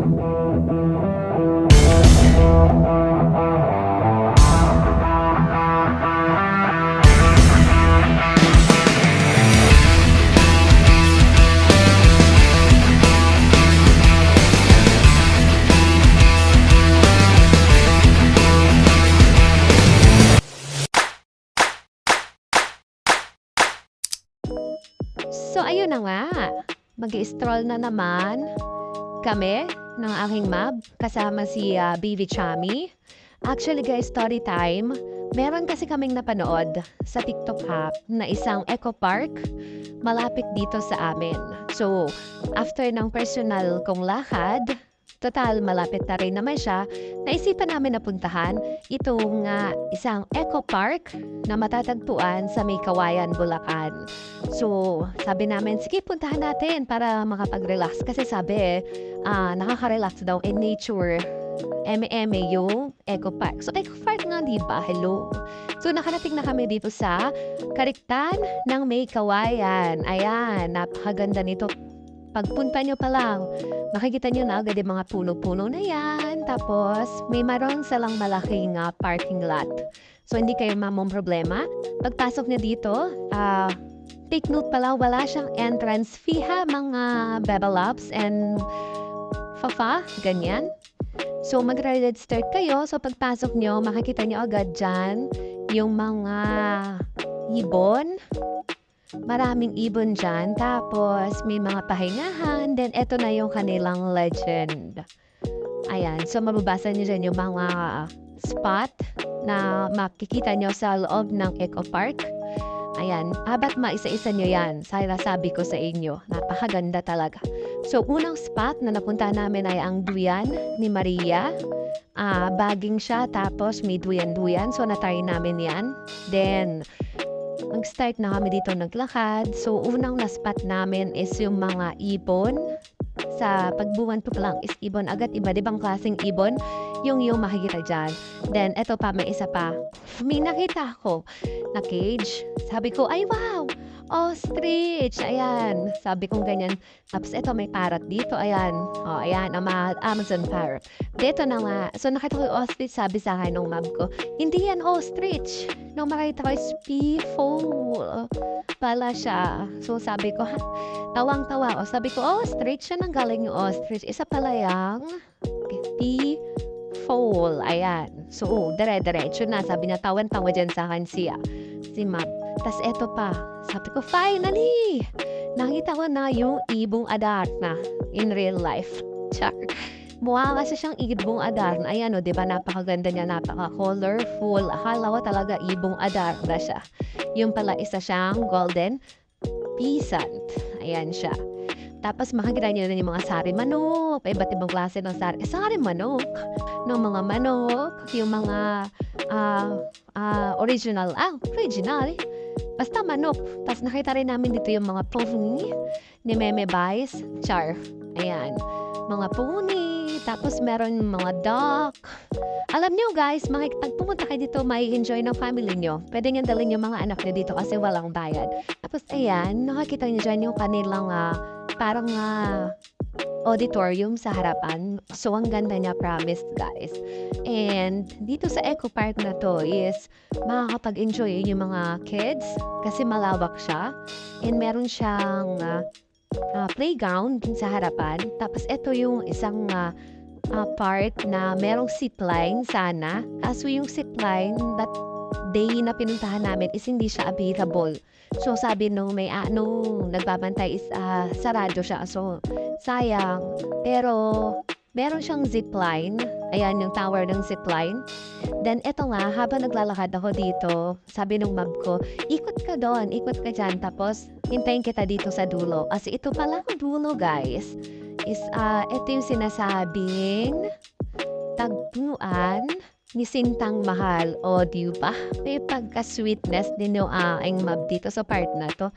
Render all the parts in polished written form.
So, ayun na nga. Mag-i-stroll na naman kami ng aking mab kasama si Baby Chami. Actually guys, story time. Meron kasi kaming napanood sa TikTok app na isang eco park malapit dito sa amin. So, after ng personal kong lakad, total malapit na rin naman siya, naisipan namin na puntahan itong isang eco park na matatagpuan sa May Kawayan, Bulacan. So, sabi namin, sige puntahan natin para makapag-relax. Kasi sabi, nakaka-relax daw in nature. Eme yung eco park. So, eco park nga, di ba? Hello. So, nakarating na kami dito sa Kariktan ng May Kawayan. Ayan, napakaganda nito. Pagpunta nyo pa lang, makikita nyo na agad yung mga puno-puno na yan. Tapos, may maroon silang malaking parking lot. So, hindi kayo mamong problema. Pagpasok nyo dito, take note pala, wala siyang entrance fee ha, mga bebelabs and fafa, ganyan. So, mag-register kayo. So, pagpasok nyo, makikita nyo agad dyan yung mga ibon. Maraming ibon dyan. Tapos, may mga pahingahan. Then, eto na yung kanilang legend. Ayan. So, mababasa nyo dyan yung mga spot na makikita nyo sa loob ng Eco Park. Ayan. Habat maisa-isa nyo yan. Sabi ko sa inyo. Napakaganda talaga. So, unang spot na napunta namin ay ang Duyan ni Maria. Baging siya. Tapos, may duyan-duyan. So, natry namin yan. Then, mag-start na kami dito naglakad. So, unang na-spot namin is yung mga ibon. Sa pagbuwan ko lang is ibon. Agad iba, di bang klaseng ibon? Yung makikita dyan. Then, eto pa, may isa pa. May nakita ko na cage. Sabi ko, ay wow! Ostrich! Ayan. Sabi kong ganyan. Tapos, eto may parrot dito. Ayan. O, ayan. Ang Amazon parrot. Dito na nga. So, nakita ko yung ostrich. Sabi sa akin ng mom ko, hindi yan ostrich. Nung makita ko is peafowl pala siya. So, sabi ko, tawang-tawa. O, sabi ko, ostrich. Siya nang galing yung ostrich. Isa pala yung peafowl. Ayan. So, dire-diretso na. Sabi niya, tawan-tawa dyan sa akin si mom. Tas eto pa, sabi ko, finally! Nakita ko na yung ibong Adarna in real life. Char. Mukha kasi siyang ibong Adarna. Ayan o, di ba? Napakaganda niya, napaka-colorful. Akala ko talaga ibong Adarna siya. Yung pala isa siyang golden peasant. Ayan siya. Tapos makikita niyo na yung mga sari manok. Iba't ibang klase ng sari manok. Ng mga manok. Yung mga original. Basta manok. Tapos nakita rin namin dito yung mga pony ni Meme Vice. Char. Ayan. Mga pony. Tapos meron mga duck. Alam nyo guys, pag pumunta kayo dito, may enjoy ng family nyo. Pwede nyo dalhin yung mga anak nyo dito kasi walang bayad. Tapos ayan, nakakita nyo dyan yung kanilang parang auditorium sa harapan. So, ang ganda niya, promise, guys. And, dito sa Eco Park na to is makakapag-enjoy yung mga kids kasi malawak siya. And, meron siyang playground din sa harapan. Tapos, ito yung isang park na merong zipline sana. Kaso yung zipline that day na pinuntahan namin is hindi siya available. So, sabi nung nagbabantay is sarado siya. So, sayang. Pero, meron siyang zipline. Ayan, yung tower ng zipline. Then, eto nga, habang naglalakad ako dito, sabi nung mom ko, ikot ka doon, ikot ka dyan. Tapos, hintayin kita dito sa dulo. Kasi ito pala ang dulo, guys. Ito yung sinasabing tagpuan ni Sintang Mahal. O, di ba? May pagka-sweetness din yung aking mab dito sa part na to.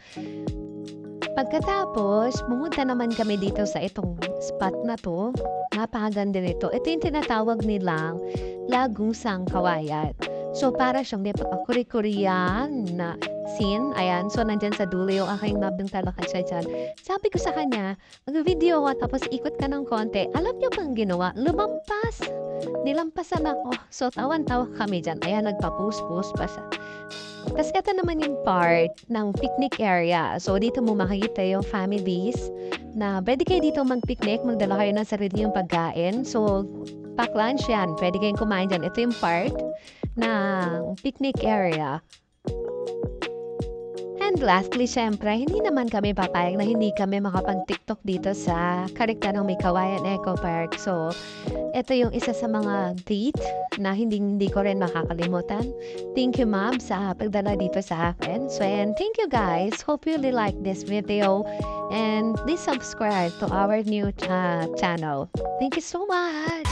Pagkatapos, pumunta naman kami dito sa itong spot na to. Napakaganda nito. Ito yung tinatawag nilang Lagusang Kawayan. So, para siyang kuri-kuriyan na scene. Ayan, so nandyan sa dulo yung aking map ng talakan siya dyan. Sabi ko sa kanya, mag-video ka tapos ikot ka ng konti. Alam niyo bang ginawa? Lumampas! Nilampasan ako. So tawan-tawa kami dyan. Ayan, nagpa-post-post pa siya. Tapos ito naman yung part ng picnic area. So dito mo makikita yung families na pwede kayo dito mag-picnic, magdala kayo ng sarili yung pagkain. So pack lunch yan. Pwede kayong kumain dyan. Ito yung part ng picnic area. And lastly, syempre, hindi naman kami papayag na hindi kami makapag-TikTok dito sa Karikta ng May Kawayan Eco Park. So, ito yung isa sa mga date na hindi ko rin makakalimutan. Thank you, ma'am, sa pagdala dito sa akin. So, and thank you, guys. Hope you really like this video. And please subscribe to our new channel. Thank you so much!